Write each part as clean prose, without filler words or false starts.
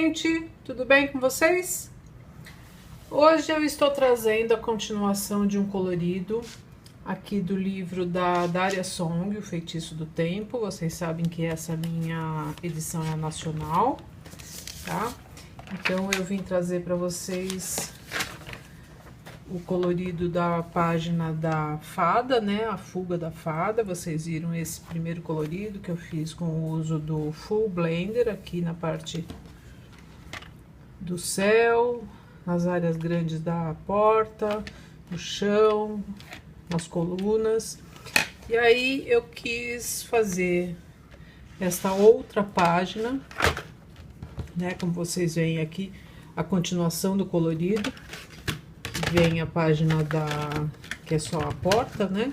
gente, tudo bem com vocês? Hoje eu estou trazendo a continuação de um colorido aqui do livro da Daria Song, O Feitiço do Tempo. Vocês sabem que essa minha edição é nacional, tá? Então eu vim trazer para vocês o colorido da página da fada, né? A fuga da fada. Vocês viram esse primeiro colorido que eu fiz com o uso do Full Blender aqui na parte do céu, nas áreas grandes da porta, no chão, nas colunas. E aí eu quis fazer esta outra página, né? Como vocês veem aqui, a continuação do colorido. Vem a página que é só a porta, né?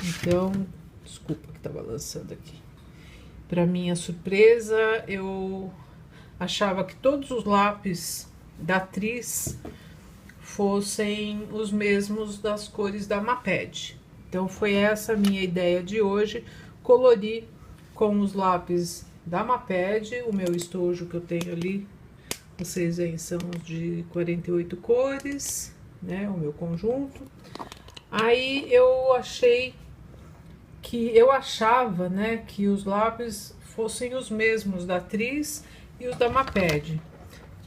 Então, desculpa que tá balançando aqui. Para minha surpresa, eu achava que todos os lápis da Tris fossem os mesmos das cores da Maped. Então, foi essa a minha ideia de hoje, colorir com os lápis da Maped, o meu estojo que eu tenho ali, vocês veem, são de 48 cores, né, o meu conjunto. Aí eu achava, né, que os lápis fossem os mesmos da Tris e os da Maped,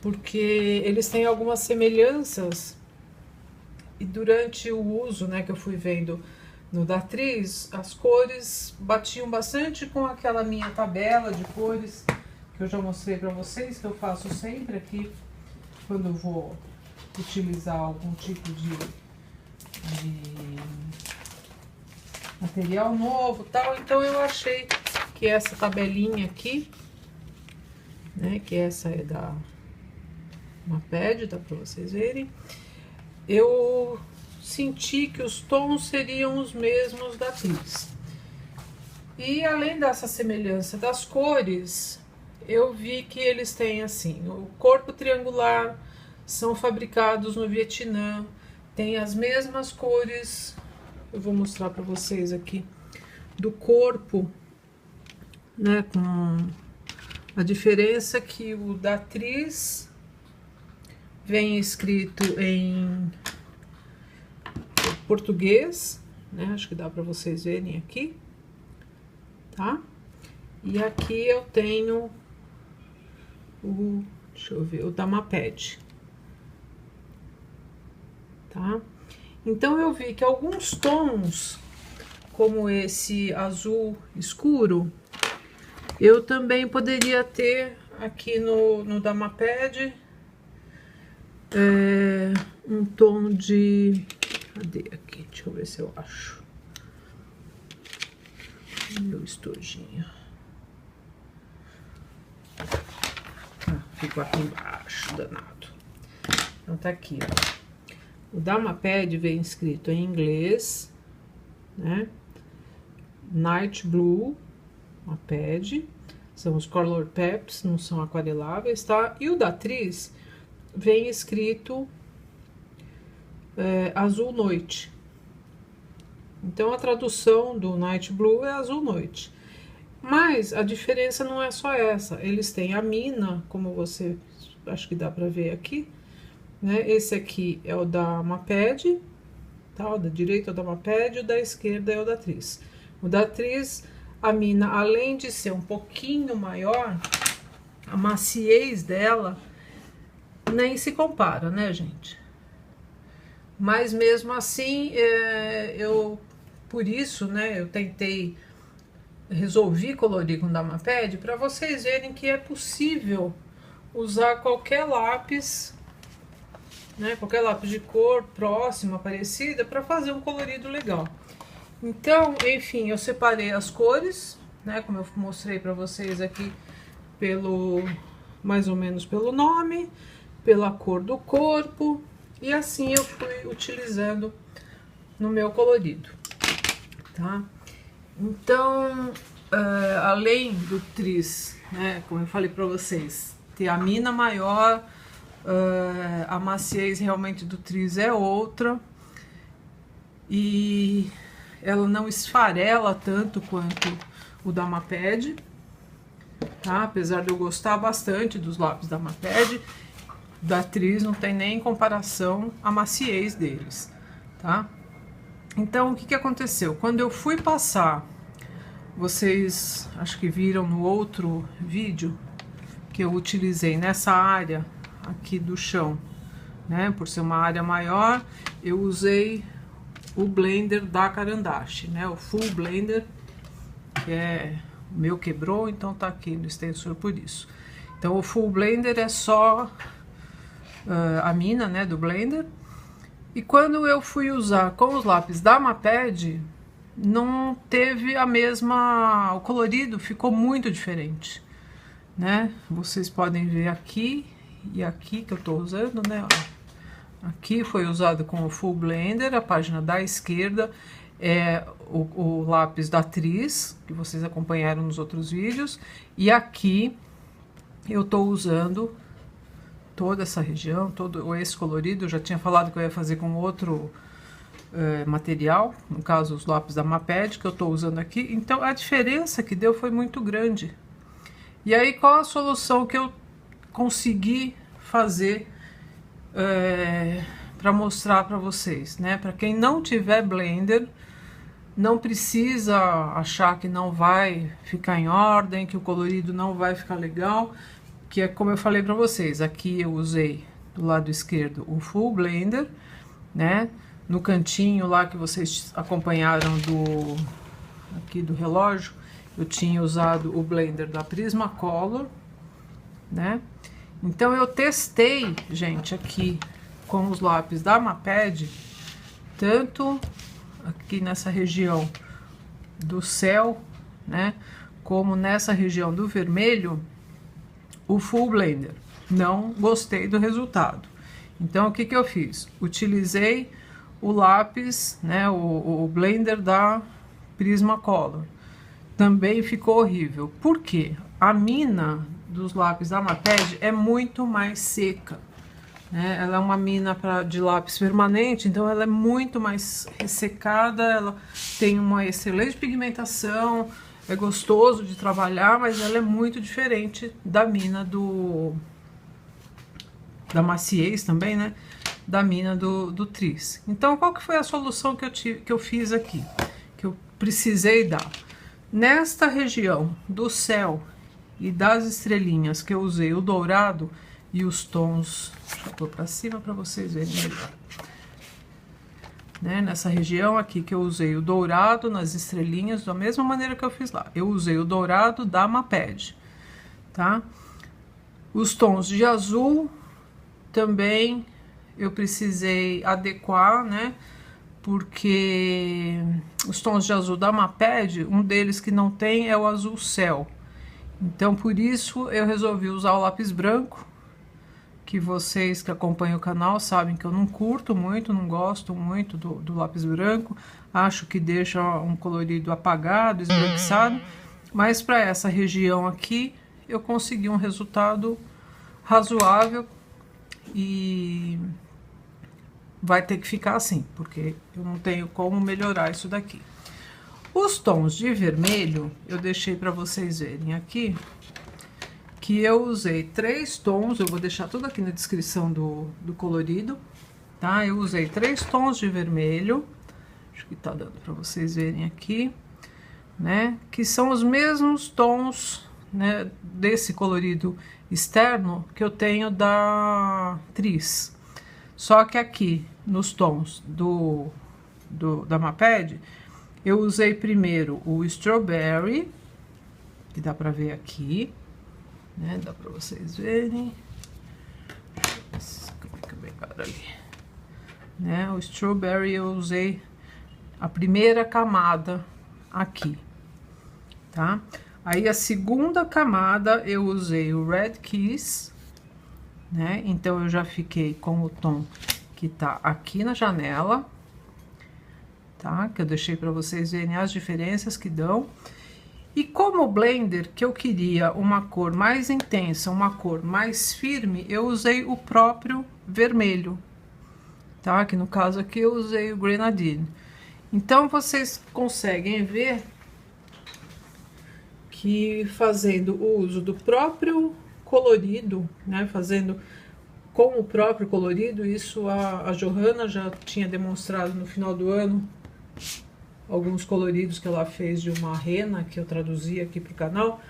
porque eles têm algumas semelhanças, e durante o uso, né, que eu fui vendo no da Tris, as cores batiam bastante com aquela minha tabela de cores que eu já mostrei para vocês, que eu faço sempre aqui quando eu vou utilizar algum tipo de material novo, tal. Então eu achei que essa tabelinha aqui, né, que essa é da Maped, dá para vocês verem, eu senti que os tons seriam os mesmos da Tris. E além dessa semelhança das cores, eu vi que eles têm assim, o corpo triangular, são fabricados no Vietnã, tem as mesmas cores. Eu vou mostrar para vocês aqui do corpo, né, com a diferença que o da Tris vem escrito em português, né? Acho que dá para vocês verem aqui, tá? E aqui eu tenho deixa eu ver, o da Maped, tá? Então eu vi que alguns tons, como esse azul escuro, eu também poderia ter aqui no da Maped, um tom de... Cadê aqui? Deixa eu ver se eu acho. Meu estojinho. Ficou aqui embaixo, danado. Então tá aqui, ó. O da Maped vem escrito em inglês, né? Night Blue, Maped. São os Color Peps, não são aquareláveis, tá? E o da Tris vem escrito Azul Noite. Então a tradução do Night Blue é Azul Noite. Mas a diferença não é só essa. Eles têm a mina, como você acho que dá pra ver aqui, né? Esse aqui é o da Maped, tá? O da direita é o da Maped, o da esquerda é o da Tris. O da Tris, a mina, além de ser um pouquinho maior, a maciez dela nem se compara, né, gente? Mas mesmo assim, por isso, né, eu resolvi colorir com da Maped para vocês verem que é possível usar qualquer lápis, né, qualquer lápis de cor próxima, parecida, para fazer um colorido legal. Então, enfim, eu separei as cores, né, como eu mostrei para vocês aqui, mais ou menos pelo nome, pela cor do corpo, e assim eu fui utilizando no meu colorido, tá? Então, além do Tris, né, como eu falei para vocês, ter a mina maior, a maciez realmente do Tris é outra, e ela não esfarela tanto quanto o da Maped, tá? Apesar de eu gostar bastante dos lápis da Maped, da Tris não tem nem comparação a maciez deles, tá? Então, o que que aconteceu? Quando eu fui passar, vocês acho que viram no outro vídeo que eu utilizei nessa área aqui do chão, né? Por ser uma área maior, eu usei o blender da Caran d'Ache, né? O Full Blender, que o meu quebrou, então tá aqui no extensor por isso. Então o Full Blender é só a mina, né, do Blender. E quando eu fui usar com os lápis da Maped, não teve a mesma... O colorido ficou muito diferente, né? Vocês podem ver aqui e aqui que eu tô usando, né? Aqui foi usado com o Full Blender, a página da esquerda é o lápis da Tris, que vocês acompanharam nos outros vídeos. E aqui eu tô usando toda essa região, todo esse colorido. Eu já tinha falado que eu ia fazer com outro material, no caso os lápis da Maped, que eu tô usando aqui. Então a diferença que deu foi muito grande. E aí qual a solução que eu consegui fazer para mostrar para vocês, né? Para quem não tiver Blender, não precisa achar que não vai ficar em ordem, que o colorido não vai ficar legal, que é como eu falei para vocês. Aqui eu usei do lado esquerdo o Full Blender, né? No cantinho lá que vocês acompanharam aqui do relógio, eu tinha usado o Blender da Prismacolor, né? Então eu testei, gente, aqui com os lápis da Maped, tanto aqui nessa região do céu, né, como nessa região do vermelho, o Full Blender. Não gostei do resultado. Então o que que eu fiz? Utilizei o lápis, né, o Blender da Prismacolor. Também ficou horrível. Por quê? A mina dos lápis da Maped é muito mais seca, né? Ela é uma mina de lápis permanente, então ela é muito mais ressecada, ela tem uma excelente pigmentação, é gostoso de trabalhar, mas ela é muito diferente da mina da maciez também, né? Da mina do Tris. Então, qual que foi a solução que eu fiz aqui? Que eu precisei dar? Nesta região do céu e das estrelinhas que eu usei o dourado e os tons, deixa eu pôr pra cima para vocês verem melhor, né? Nessa região aqui que eu usei o dourado nas estrelinhas, da mesma maneira que eu fiz lá, eu usei o dourado da Maped, tá? Os tons de azul também eu precisei adequar, né? Porque os tons de azul da Maped, um deles que não tem é o azul céu. Então, por isso, eu resolvi usar o lápis branco, que vocês que acompanham o canal sabem que eu não curto muito, não gosto muito do lápis branco. Acho que deixa um colorido apagado, esbranquiçado. Mas para essa região aqui, eu consegui um resultado razoável e vai ter que ficar assim, porque eu não tenho como melhorar isso daqui. Os tons de vermelho, eu deixei para vocês verem aqui, que eu usei 3 tons, eu vou deixar tudo aqui na descrição do colorido, tá? Eu usei 3 tons de vermelho, acho que tá dando para vocês verem aqui, né? Que são os mesmos tons, né, desse colorido externo que eu tenho da Tris. Só que aqui, nos tons da Maped, eu usei primeiro o Strawberry, que dá pra ver aqui, né? Dá pra vocês verem. Deixa eu ver como é que é melhor ali. Né? O Strawberry eu usei a primeira camada aqui, tá? Aí a segunda camada eu usei o Red Kiss, né? Então eu já fiquei com o tom que tá aqui na janela, tá? Que eu deixei para vocês verem as diferenças que dão. E como Blender, que eu queria uma cor mais intensa, uma cor mais firme, eu usei o próprio vermelho, tá? Que no caso aqui eu usei o Grenadine. Então vocês conseguem ver que fazendo o uso do próprio colorido, né, fazendo com o próprio colorido, isso a Johanna já tinha demonstrado no final do ano, alguns coloridos que ela fez de uma rena, que eu traduzi aqui para o canal,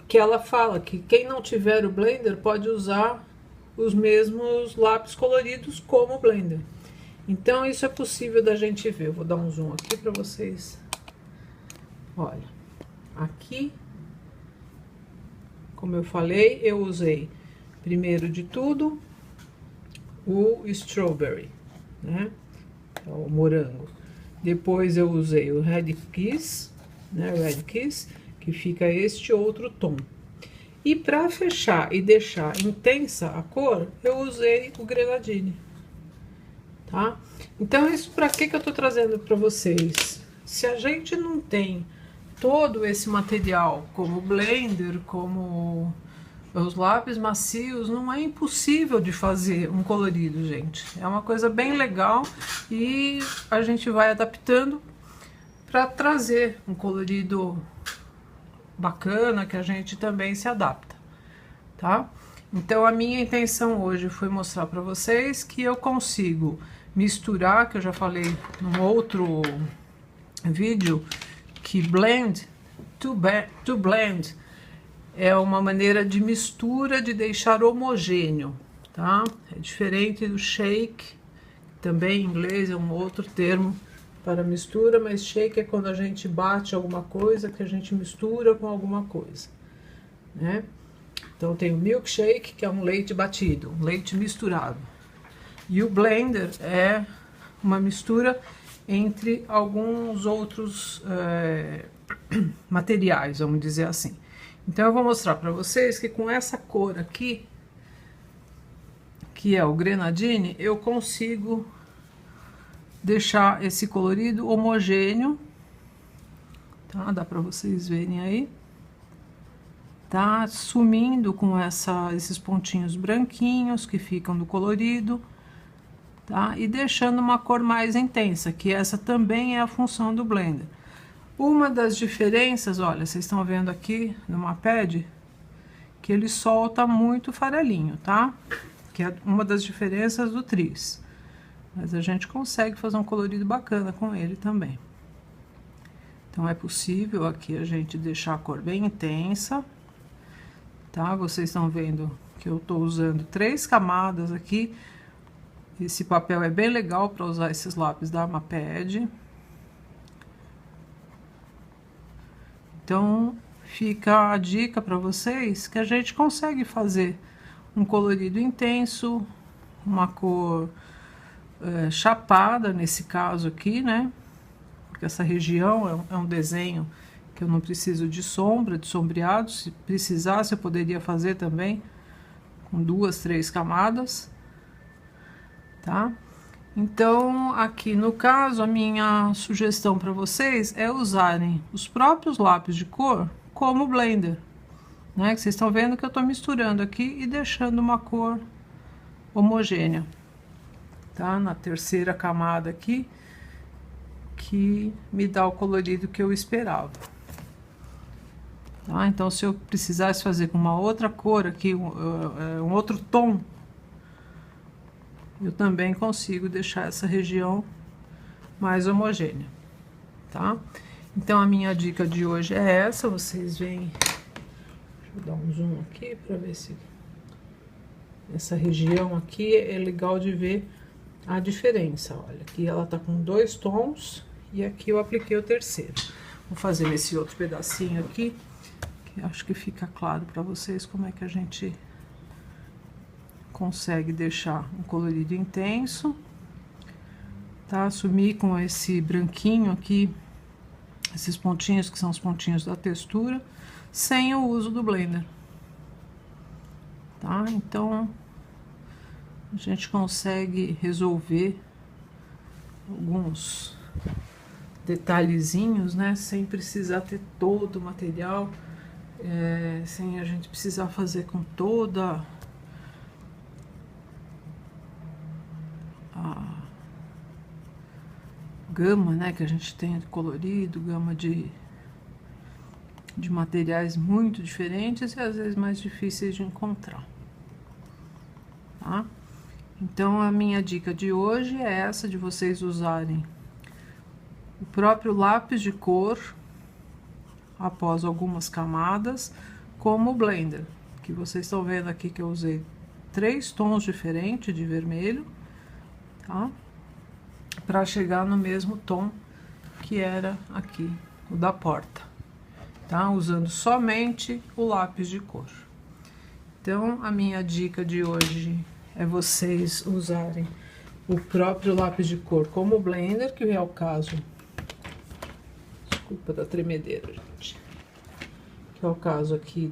que ela fala que quem não tiver o Blender pode usar os mesmos lápis coloridos como o Blender. Então isso é possível da gente ver. Eu vou dar um zoom aqui para vocês. Olha, aqui, como eu falei, eu usei primeiro de tudo o Strawberry, né? O morango. Depois eu usei o Red Kiss, né? O Red Kiss, que fica este outro tom. E para fechar e deixar intensa a cor, eu usei o Grenadine, tá? Então isso para que eu tô trazendo para vocês? Se a gente não tem todo esse material, como o Blender, como os lápis macios, não é impossível de fazer um colorido, gente. É uma coisa bem legal e a gente vai adaptando para trazer um colorido bacana, que a gente também se adapta, tá? Então a minha intenção hoje foi mostrar para vocês que eu consigo misturar, que eu já falei num outro vídeo, que blend, to blend, é uma maneira de mistura, de deixar homogêneo, tá? É diferente do shake, também em inglês é um outro termo para mistura, mas shake é quando a gente bate alguma coisa, que a gente mistura com alguma coisa, né? Então tem o milkshake, que é um leite batido, um leite misturado. E o blender é uma mistura entre alguns outros materiais, vamos dizer assim. Então eu vou mostrar para vocês que com essa cor aqui, que é o Grenadine, eu consigo deixar esse colorido homogêneo, tá? Dá para vocês verem aí. Tá sumindo com esses pontinhos branquinhos que ficam do colorido, tá? E deixando uma cor mais intensa, que essa também é a função do Blender. Uma das diferenças, olha, vocês estão vendo aqui no Mapad, que ele solta muito farelinho, tá? Que é uma das diferenças do Tris. Mas a gente consegue fazer um colorido bacana com ele também. Então é possível aqui a gente deixar a cor bem intensa, tá? Vocês estão vendo que eu tô usando 3 camadas aqui. Esse papel é bem legal para usar esses lápis da Mapad. Então, fica a dica para vocês que a gente consegue fazer um colorido intenso, uma cor chapada, nesse caso aqui, né? Porque essa região é um desenho que eu não preciso de sombra, de sombreado. Se precisasse, eu poderia fazer também com 2, 3 camadas, tá? Então, aqui no caso, a minha sugestão para vocês é usarem os próprios lápis de cor como Blender, né? Que vocês estão vendo que eu tô misturando aqui e deixando uma cor homogênea, tá? Na terceira camada aqui, que me dá o colorido que eu esperava, tá? Então, se eu precisasse fazer com uma outra cor aqui, um outro tom, eu também consigo deixar essa região mais homogênea, tá? Então a minha dica de hoje é essa, vocês veem, deixa eu dar um zoom aqui para ver se essa região aqui é legal de ver a diferença. Olha, aqui ela tá com 2 tons e aqui eu apliquei o terceiro. Vou fazer nesse outro pedacinho aqui, que acho que fica claro para vocês como é que a gente consegue deixar um colorido intenso, tá? Assumir com esse branquinho aqui, esses pontinhos que são os pontinhos da textura, sem o uso do Blender, tá? Então, a gente consegue resolver alguns detalhezinhos, né? Sem precisar ter todo o material, sem a gente precisar fazer com toda a gama, né, que a gente tem de colorido, gama de de materiais muito diferentes e às vezes mais difíceis de encontrar, tá? Então, a minha dica de hoje é essa, de vocês usarem o próprio lápis de cor após algumas camadas, como o blender, que vocês estão vendo aqui que eu usei 3 tons diferentes de vermelho, tá? Para chegar no mesmo tom que era aqui, o da porta, tá? Usando somente o lápis de cor. Então, a minha dica de hoje é vocês usarem o próprio lápis de cor como o blender, que é o caso... Desculpa da tremedeira, gente. Que é o caso aqui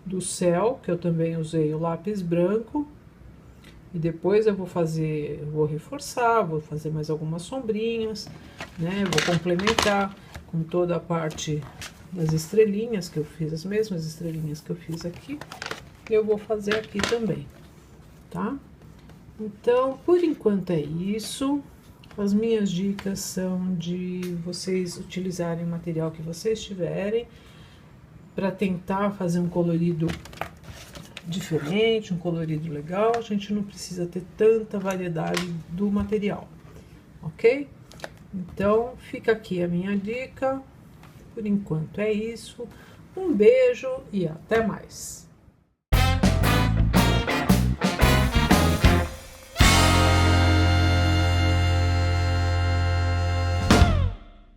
do céu, que eu também usei o lápis branco. E depois eu vou reforçar, vou fazer mais algumas sombrinhas, né? Vou complementar com toda a parte das estrelinhas que eu fiz, as mesmas estrelinhas que eu fiz aqui, eu vou fazer aqui também, tá? Então, por enquanto é isso. As minhas dicas são de vocês utilizarem o material que vocês tiverem para tentar fazer um colorido diferente, um colorido legal. A gente não precisa ter tanta variedade do material, ok? Então, fica aqui a minha dica. Por enquanto é isso. Um beijo e até mais!